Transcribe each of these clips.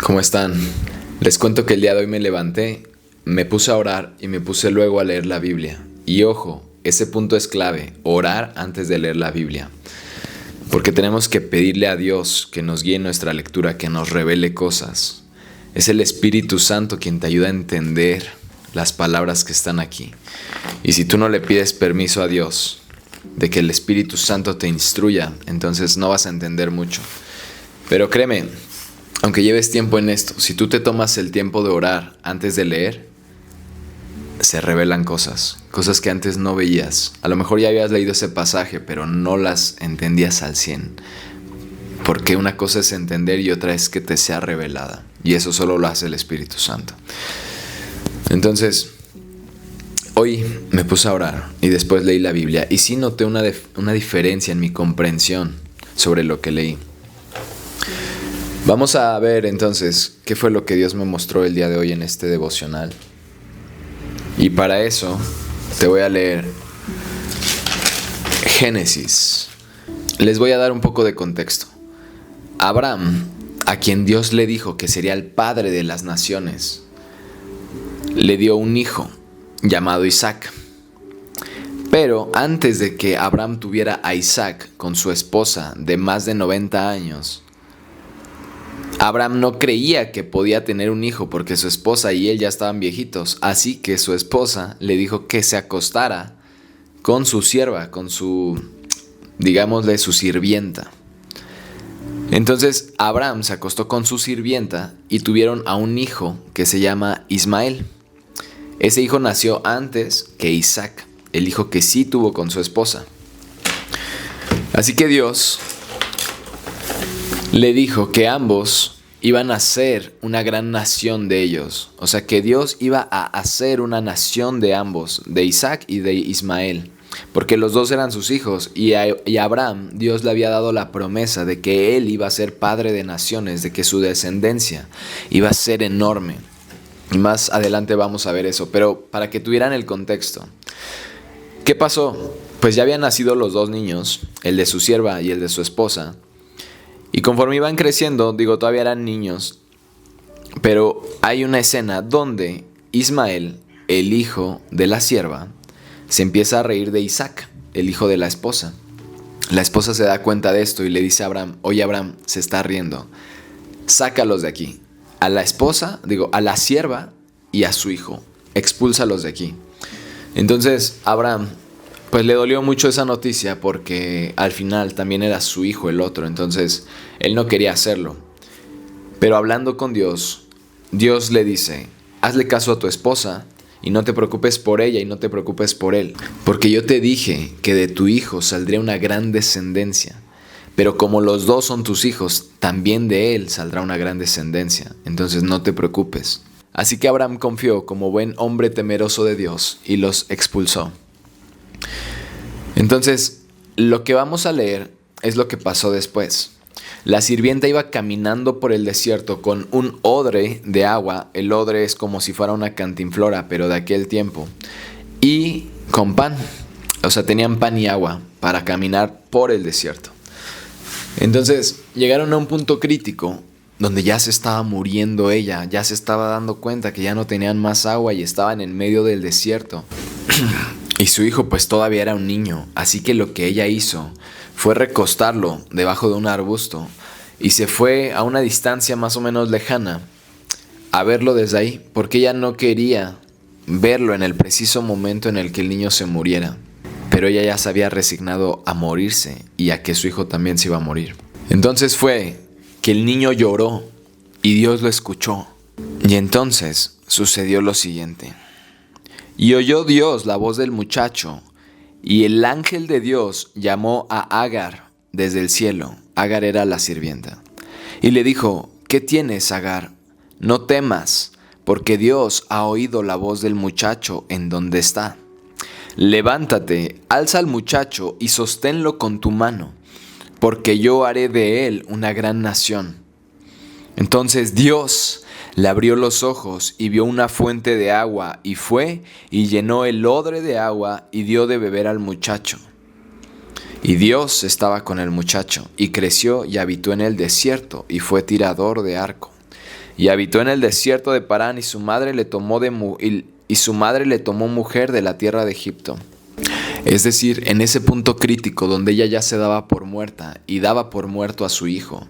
¿Cómo están? Les cuento que el día de hoy me levanté, me puse a orar y me puse luego a leer la Biblia. Y ojo, ese punto es clave, orar antes de leer la Biblia. Porque tenemos que pedirle a Dios que nos guíe en nuestra lectura, que nos revele cosas. Es el Espíritu Santo quien te ayuda a entender las palabras que están aquí. Y si tú no le pides permiso a Dios de que el Espíritu Santo te instruya, entonces no vas a entender mucho. Pero créeme, aunque lleves tiempo en esto, si tú te tomas el tiempo de orar antes de leer, se revelan cosas que antes no veías. A lo mejor ya habías leído ese pasaje, pero no las entendías al 100. Porque una cosa es entender y otra es que te sea revelada. Y eso solo lo hace el Espíritu Santo. Entonces, hoy me puse a orar y después leí la Biblia. Y sí noté una diferencia en mi comprensión sobre lo que leí. Vamos a ver entonces qué fue lo que Dios me mostró el día de hoy en este devocional. Y para eso te voy a leer Génesis. Les voy a dar un poco de contexto. Abraham, a quien Dios le dijo que sería el padre de las naciones, le dio un hijo llamado Isaac. Pero antes de que Abraham tuviera a Isaac con su esposa de más de 90 años, Abraham no creía que podía tener un hijo porque su esposa y él ya estaban viejitos. Así que su esposa le dijo que se acostara con su sierva, con su, digámosle, su sirvienta. Entonces Abraham se acostó con su sirvienta y tuvieron a un hijo que se llama Ismael. Ese hijo nació antes que Isaac, el hijo que sí tuvo con su esposa. Así que Dios le dijo que ambos iban a ser una gran nación de ellos. O sea, que Dios iba a hacer una nación de ambos, de Isaac y de Ismael. Porque los dos eran sus hijos y a Abraham Dios le había dado la promesa de que él iba a ser padre de naciones, de que su descendencia iba a ser enorme. Y más adelante vamos a ver eso, pero para que tuvieran el contexto. ¿Qué pasó? Pues ya habían nacido los dos niños, el de su sierva y el de su esposa. Y conforme iban creciendo, todavía eran niños, pero hay una escena donde Ismael, el hijo de la sierva, se empieza a reír de Isaac, el hijo de la esposa. La esposa se da cuenta de esto y le dice a Abraham: oye, Abraham, se está riendo, sácalos de aquí. A la esposa, a la sierva y a su hijo, expúlsalos de aquí. Entonces Abraham pues le dolió mucho esa noticia porque al final también era su hijo el otro, entonces él no quería hacerlo. Pero hablando con Dios, Dios le dice: hazle caso a tu esposa y no te preocupes por ella y no te preocupes por él, porque yo te dije que de tu hijo saldría una gran descendencia, pero como los dos son tus hijos, también de él saldrá una gran descendencia, entonces no te preocupes. Así que Abraham confió como buen hombre temeroso de Dios y los expulsó. Entonces, lo que vamos a leer es lo que pasó después. La sirvienta iba caminando por el desierto con un odre de agua. El odre es como si fuera una cantinflora, pero de aquel tiempo. Y con pan. O sea, tenían pan y agua para caminar por el desierto. Entonces, llegaron a un punto crítico donde ya se estaba muriendo ella. Ya se estaba dando cuenta que ya no tenían más agua y estaban en medio del desierto. Y su hijo pues todavía era un niño, así que lo que ella hizo fue recostarlo debajo de un arbusto y se fue a una distancia más o menos lejana a verlo desde ahí, porque ella no quería verlo en el preciso momento en el que el niño se muriera. Pero ella ya se había resignado a morirse y a que su hijo también se iba a morir. Entonces fue que el niño lloró y Dios lo escuchó. Y entonces sucedió lo siguiente. Y oyó Dios la voz del muchacho, y el ángel de Dios llamó a Agar desde el cielo. Agar era la sirvienta. Y le dijo: ¿qué tienes, Agar? No temas, porque Dios ha oído la voz del muchacho en donde está. Levántate, alza al muchacho y sosténlo con tu mano, porque yo haré de él una gran nación. Entonces Dios le abrió los ojos y vio una fuente de agua, y fue y llenó el odre de agua y dio de beber al muchacho. Y Dios estaba con el muchacho, y creció y habitó en el desierto, y fue tirador de arco. y habitó en el desierto de Parán, y su madre le tomó mujer de la tierra de Egipto. Es decir, en ese punto crítico donde ella ya se daba por muerta y daba por muerto a su hijo,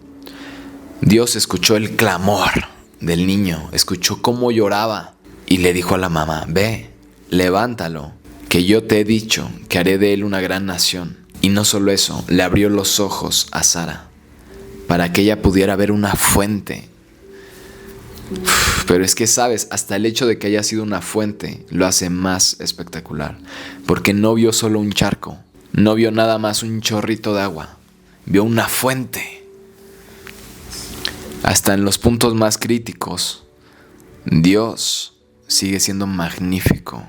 Dios escuchó el clamor del niño, escuchó cómo lloraba y le dijo a la mamá: ve, levántalo, que yo te he dicho que haré de él una gran nación. Y no solo eso, le abrió los ojos a Sara para que ella pudiera ver una fuente. Pero es que, sabes, hasta el hecho de que haya sido una fuente lo hace más espectacular, porque no vio solo un charco, no vio nada más un chorrito de agua, vio una fuente. Hasta en los puntos más críticos, Dios sigue siendo magnífico,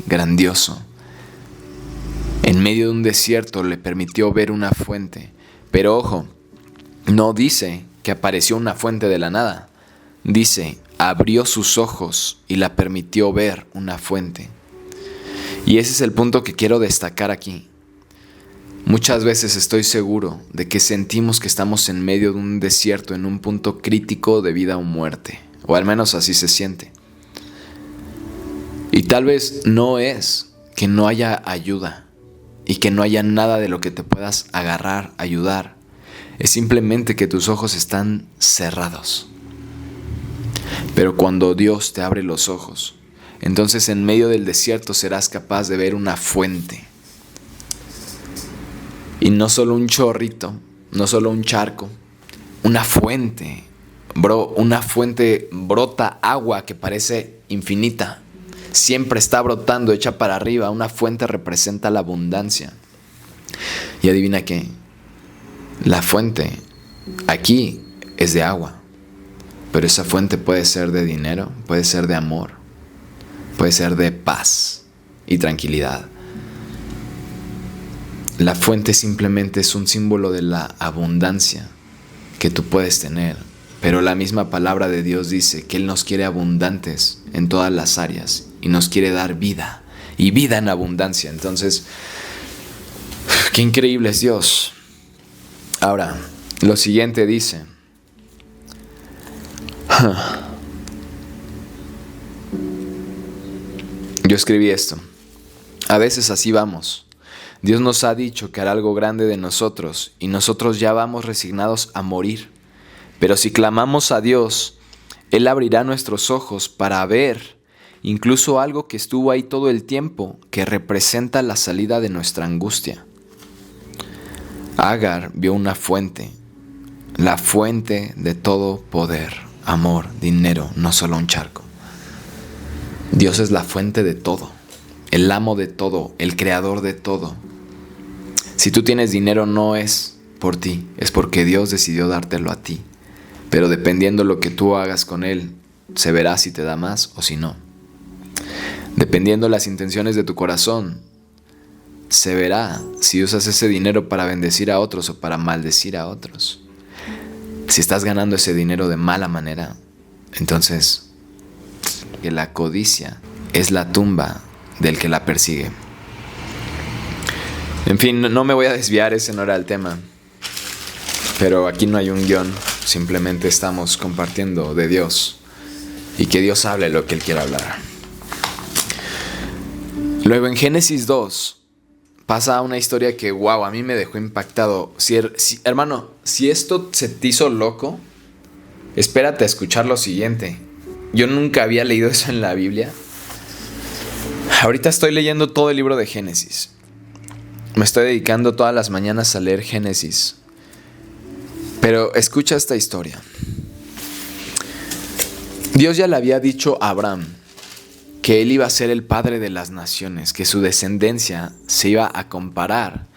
grandioso. En medio de un desierto le permitió ver una fuente. Pero ojo, no dice que apareció una fuente de la nada. Dice, abrió sus ojos y la permitió ver una fuente. Y ese es el punto que quiero destacar aquí. Muchas veces estoy seguro de que sentimos que estamos en medio de un desierto, en un punto crítico de vida o muerte. O al menos así se siente. Y tal vez no es que no haya ayuda y que no haya nada de lo que te puedas agarrar, ayudar. Es simplemente que tus ojos están cerrados. Pero cuando Dios te abre los ojos, entonces en medio del desierto serás capaz de ver una fuente. Y no solo un chorrito, no solo un charco, una fuente. Una fuente brota agua que parece infinita. Siempre está brotando, hecha para arriba. Una fuente representa la abundancia. Y adivina qué, la fuente aquí es de agua. Pero esa fuente puede ser de dinero, puede ser de amor, puede ser de paz y tranquilidad. La fuente simplemente es un símbolo de la abundancia que tú puedes tener. Pero la misma palabra de Dios dice que Él nos quiere abundantes en todas las áreas y nos quiere dar vida y vida en abundancia. Entonces, qué increíble es Dios. Ahora, lo siguiente dice: yo escribí esto. A veces así vamos. Dios nos ha dicho que hará algo grande de nosotros y nosotros ya vamos resignados a morir. Pero si clamamos a Dios, Él abrirá nuestros ojos para ver incluso algo que estuvo ahí todo el tiempo, que representa la salida de nuestra angustia. Agar vio una fuente, la fuente de todo poder, amor, dinero, no solo un charco. Dios es la fuente de todo, el amo de todo, el creador de todo. Si tú tienes dinero no es por ti, es porque Dios decidió dártelo a ti. Pero dependiendo lo que tú hagas con él, se verá si te da más o si no. Dependiendo las intenciones de tu corazón, se verá si usas ese dinero para bendecir a otros o para maldecir a otros. Si estás ganando ese dinero de mala manera, entonces que la codicia es la tumba del que la persigue. En fin, no me voy a desviar, ese no era el tema. Pero aquí no hay un guión, simplemente estamos compartiendo de Dios y que Dios hable lo que Él quiera hablar. Luego en Génesis 2 pasa una historia que, wow, a mí me dejó impactado. Hermano, si esto se te hizo loco, espérate a escuchar lo siguiente. Yo nunca había leído eso en la Biblia. Ahorita estoy leyendo todo el libro de Génesis. Me estoy dedicando todas las mañanas a leer Génesis. Pero escucha esta historia. Dios ya le había dicho a Abraham que él iba a ser el padre de las naciones, que su descendencia se iba a comparar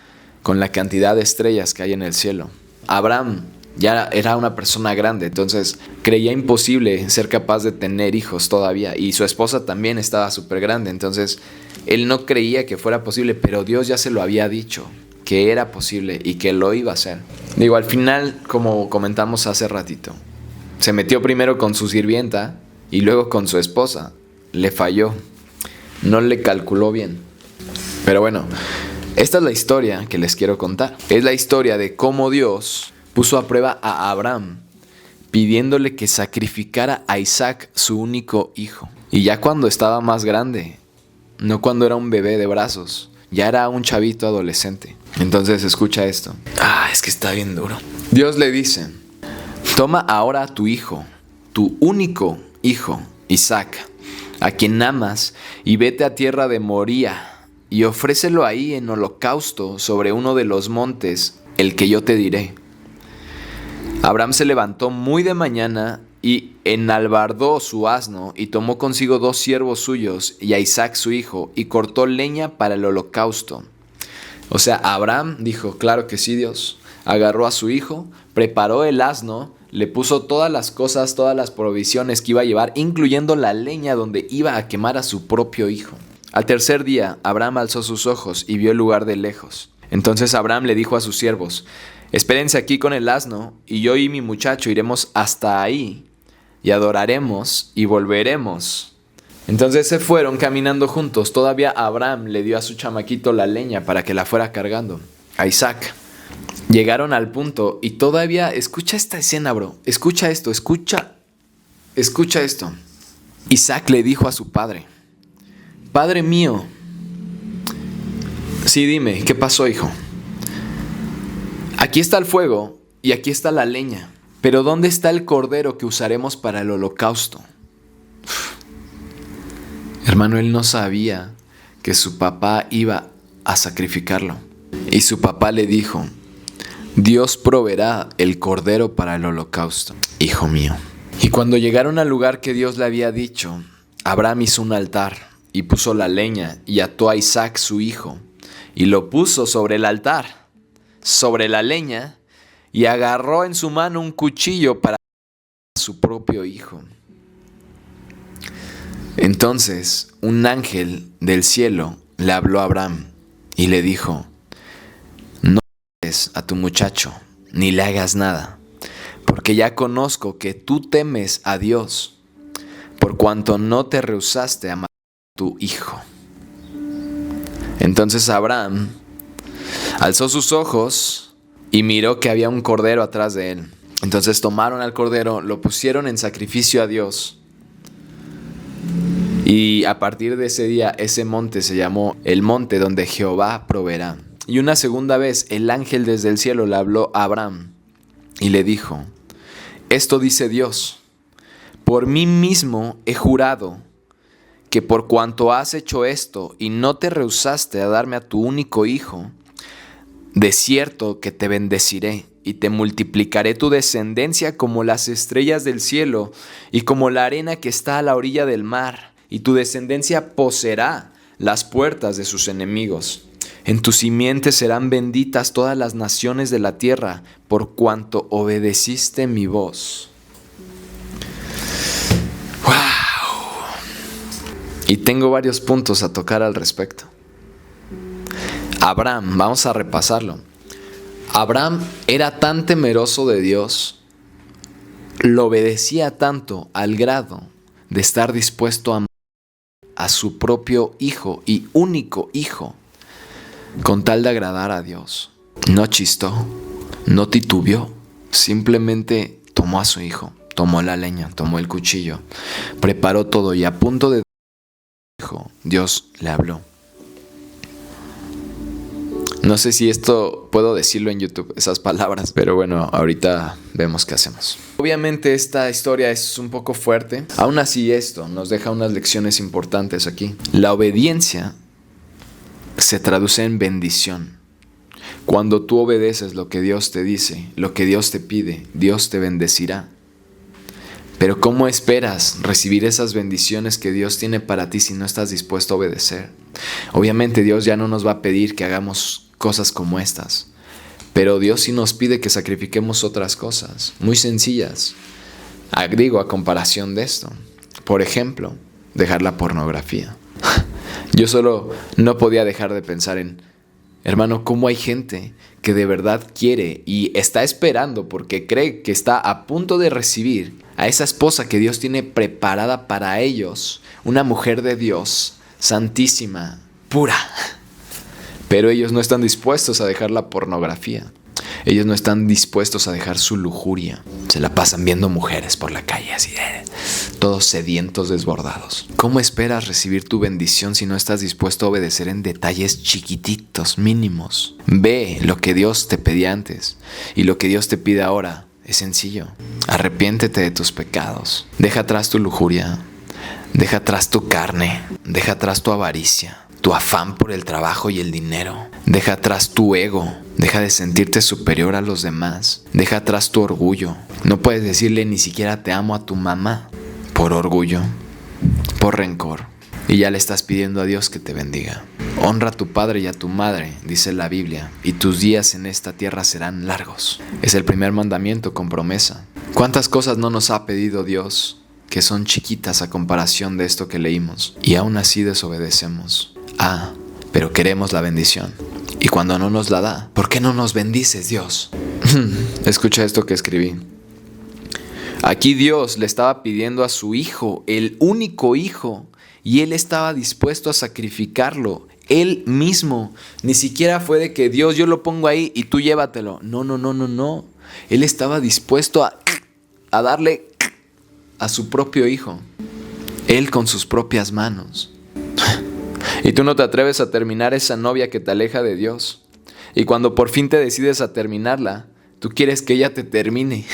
con la cantidad de estrellas que hay en el cielo. Abraham ya era una persona grande, entonces creía imposible ser capaz de tener hijos todavía, y su esposa también estaba súper grande, entonces él no creía que fuera posible, pero Dios ya se lo había dicho, que era posible y que lo iba a hacer. Digo, al final, como comentamos hace ratito, se metió primero con su sirvienta y luego con su esposa. Le falló, no le calculó bien. Pero bueno, esta es la historia que les quiero contar. Es la historia de cómo Dios puso a prueba a Abraham pidiéndole que sacrificara a Isaac, su único hijo. Y ya cuando estaba más grande, no cuando era un bebé de brazos, ya era un chavito adolescente. Entonces escucha esto. Es que está bien duro. Dios le dice: toma ahora a tu hijo, tu único hijo, Isaac, a quien amas, y vete a tierra de Moría, y ofrécelo ahí en holocausto sobre uno de los montes, el que yo te diré. Abraham se levantó muy de mañana y enalbardó su asno, y tomó consigo 2 siervos suyos y a Isaac su hijo, y cortó leña para el holocausto. O sea, Abraham dijo: claro que sí, Dios. Agarró a su hijo, preparó el asno, le puso todas las cosas, todas las provisiones que iba a llevar, incluyendo la leña donde iba a quemar a su propio hijo. Al tercer día, Abraham alzó sus ojos y vio el lugar de lejos. Entonces Abraham le dijo a sus siervos: espérense aquí con el asno, y yo y mi muchacho iremos hasta ahí, y adoraremos y volveremos. Entonces se fueron caminando juntos. Todavía Abraham le dio a su chamaquito la leña para que la fuera cargando, a Isaac. Llegaron al punto y todavía, escucha esta escena, bro. Escucha esto, escucha esto. Isaac le dijo a su padre: Padre mío. Sí, dime, ¿qué pasó, hijo? Aquí está el fuego y aquí está la leña, pero ¿dónde está el cordero que usaremos para el holocausto? Hermano, él no sabía que su papá iba a sacrificarlo. Y su papá le dijo: Dios proveerá el cordero para el holocausto, hijo mío. Y cuando llegaron al lugar que Dios le había dicho, Abraham hizo un altar y puso la leña y ató a Isaac su hijo y lo puso sobre el altar, sobre la leña, y agarró en su mano un cuchillo para matar a su propio hijo. Entonces un ángel del cielo le habló a Abraham y le dijo: no mates a tu muchacho, ni le hagas nada, porque ya conozco que tú temes a Dios, por cuanto no te rehusaste a matar a tu hijo. Entonces Abraham alzó sus ojos y miró que había un cordero atrás de él. Entonces tomaron al cordero, lo pusieron en sacrificio a Dios. Y a partir de ese día, ese monte se llamó el monte donde Jehová proveerá. Y una segunda vez, el ángel desde el cielo le habló a Abraham y le dijo: esto dice Dios: por mí mismo he jurado que por cuanto has hecho esto y no te rehusaste a darme a tu único hijo, de cierto que te bendeciré y te multiplicaré tu descendencia como las estrellas del cielo y como la arena que está a la orilla del mar, y tu descendencia poseerá las puertas de sus enemigos. En tu simiente serán benditas todas las naciones de la tierra, por cuanto obedeciste mi voz. ¡Wow! Y tengo varios puntos a tocar al respecto. Abraham, vamos a repasarlo. Abraham era tan temeroso de Dios, lo obedecía tanto al grado de estar dispuesto a matar a su propio hijo y único hijo, con tal de agradar a Dios. No chistó, no titubeó, simplemente tomó a su hijo, tomó la leña, tomó el cuchillo, preparó todo, y a punto de hijo, Dios le habló. No sé si esto puedo decirlo en YouTube, esas palabras, pero bueno, ahorita vemos qué hacemos. Obviamente esta historia es un poco fuerte. Aún así, esto nos deja unas lecciones importantes aquí. La obediencia se traduce en bendición. Cuando tú obedeces lo que Dios te dice, lo que Dios te pide, Dios te bendecirá. Pero ¿cómo esperas recibir esas bendiciones que Dios tiene para ti si no estás dispuesto a obedecer? Obviamente Dios ya no nos va a pedir que hagamos cosas como estas, pero Dios sí nos pide que sacrifiquemos otras cosas muy sencillas. A comparación de esto, por ejemplo, dejar la pornografía. Yo solo no podía dejar de pensar en, hermano, cómo hay gente que de verdad quiere y está esperando porque cree que está a punto de recibir a esa esposa que Dios tiene preparada para ellos, una mujer de Dios, santísima, pura. Pero ellos no están dispuestos a dejar la pornografía. Ellos no están dispuestos a dejar su lujuria. Se la pasan viendo mujeres por la calle así, todos sedientos, desbordados. ¿Cómo esperas recibir tu bendición si no estás dispuesto a obedecer en detalles chiquititos, mínimos? Ve lo que Dios te pedía antes y lo que Dios te pide ahora. Es sencillo. Arrepiéntete de tus pecados. Deja atrás tu lujuria. Deja atrás tu carne. Deja atrás tu avaricia, tu afán por el trabajo y el dinero. Deja atrás tu ego. Deja de sentirte superior a los demás. Deja atrás tu orgullo. No puedes decirle ni siquiera te amo a tu mamá por orgullo, por rencor. Y ya le estás pidiendo a Dios que te bendiga. Honra a tu padre y a tu madre, dice la Biblia, y tus días en esta tierra serán largos. Es el primer mandamiento con promesa. ¿Cuántas cosas no nos ha pedido Dios que son chiquitas a comparación de esto que leímos? Y aún así desobedecemos. Pero queremos la bendición. Y cuando no nos la da, ¿por qué no nos bendices, Dios? Escucha esto que escribí. Aquí Dios le estaba pidiendo a su hijo, el único hijo, y él estaba dispuesto a sacrificarlo, él mismo. Ni siquiera fue de que Dios, yo lo pongo ahí y tú llévatelo. No. Él estaba dispuesto a darle a su propio hijo, él con sus propias manos. Y tú no te atreves a terminar esa novia que te aleja de Dios. Y cuando por fin te decides a terminarla, tú quieres que ella te termine.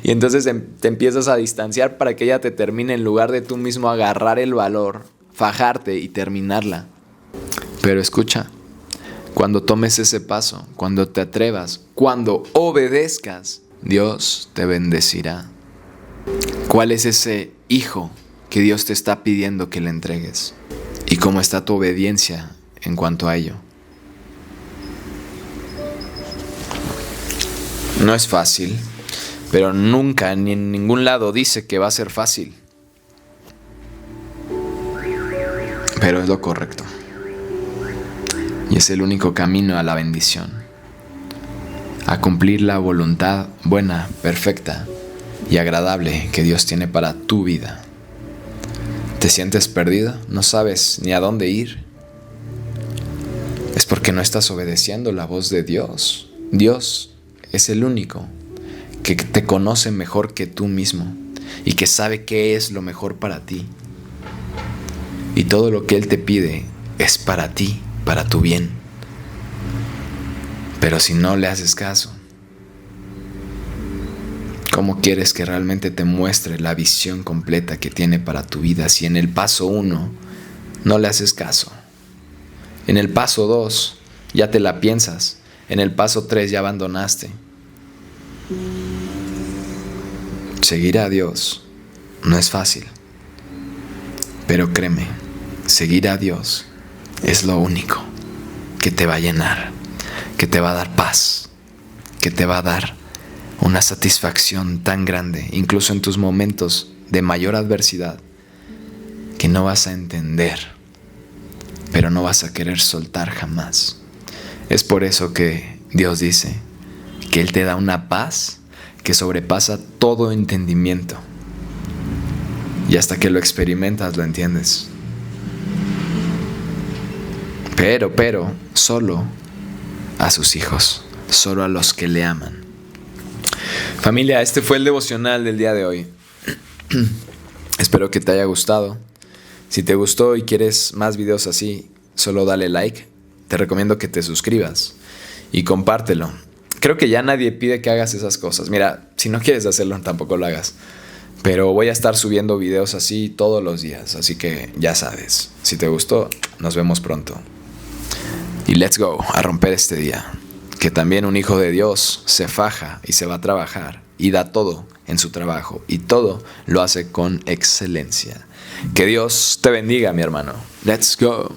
Y entonces te empiezas a distanciar para que ella te termine en lugar de tú mismo agarrar el valor, fajarte y terminarla. Pero escucha, cuando tomes ese paso, cuando te atrevas, cuando obedezcas, Dios te bendecirá. ¿Cuál es ese hijo que Dios te está pidiendo que le entregues? ¿Y cómo está tu obediencia en cuanto a ello? No es fácil. Pero nunca, ni en ningún lado dice que va a ser fácil. Pero es lo correcto. Y es el único camino a la bendición. A cumplir la voluntad buena, perfecta y agradable que Dios tiene para tu vida. ¿Te sientes perdido? ¿No sabes ni a dónde ir? Es porque no estás obedeciendo la voz de Dios. Dios es el único que te conoce mejor que tú mismo y que sabe qué es lo mejor para ti. Y todo lo que Él te pide es para ti, para tu bien. Pero si no le haces caso, ¿cómo quieres que realmente te muestre la visión completa que tiene para tu vida si en el paso 1 no le haces caso? En el paso 2 ya te la piensas. En el paso 3 ya abandonaste. Seguir a Dios no es fácil, pero créeme, seguir a Dios es lo único que te va a llenar, que te va a dar paz, que te va a dar una satisfacción tan grande, incluso en tus momentos de mayor adversidad, que no vas a entender, pero no vas a querer soltar jamás. Es por eso que Dios dice que Él te da una paz que sobrepasa todo entendimiento. Y hasta que lo experimentas lo entiendes. Pero solo a sus hijos, solo a los que le aman. Familia, este fue el devocional del día de hoy. Espero que te haya gustado. Si te gustó y quieres más videos así, solo dale like. Te recomiendo que te suscribas y compártelo. Creo que ya nadie pide que hagas esas cosas. Mira, si no quieres hacerlo, tampoco lo hagas. Pero voy a estar subiendo videos así todos los días. Así que ya sabes. Si te gustó, nos vemos pronto. Y let's go a romper este día. Que también un hijo de Dios se faja y se va a trabajar. Y da todo en su trabajo. Y todo lo hace con excelencia. Que Dios te bendiga, mi hermano. Let's go.